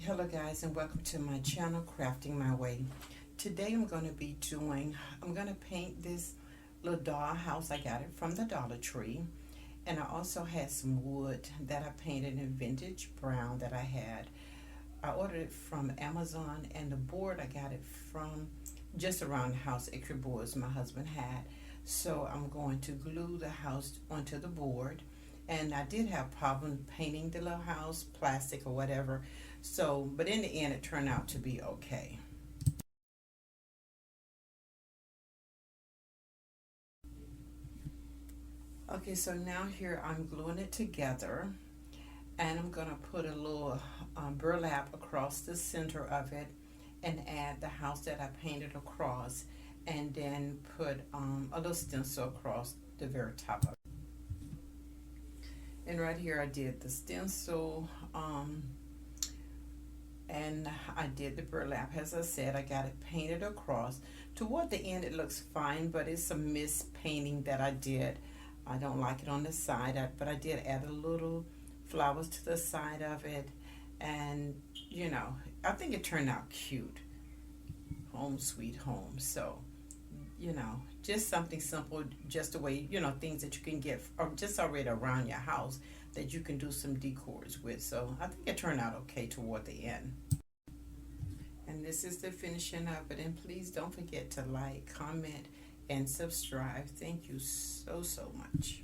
Hello guys, and welcome to my channel, Crafting My Way. Today I'm going to paint this little doll house. I got it from the Dollar Tree. And I also had some wood that I painted in vintage brown that I had. I ordered it from Amazon, and the board I got it from just around the house, extra boards my husband had. So I'm going to glue the house onto the board. And I did have problem painting the little house, plastic or whatever. So, but in the end, it turned out to be okay. Okay, so now here I'm gluing it together. And I'm going to put a little burlap across the center of it and add the house that I painted across. And then put a little stencil across the very top of it. And right here I did the stencil and I did the burlap. As I said, I got it painted across. Toward the end it looks fine, but it's a mispainting that I did. I don't like it on the side, but I did add a little flowers to the side of it. And you know, I think it turned out cute. Home sweet home. So you know, just something simple, just the way, you know, things that you can get or just already around your house that you can do some decors with. So I think it turned out okay toward the end. And this is the finishing of it. And please don't forget to like, comment, and subscribe. Thank you so much.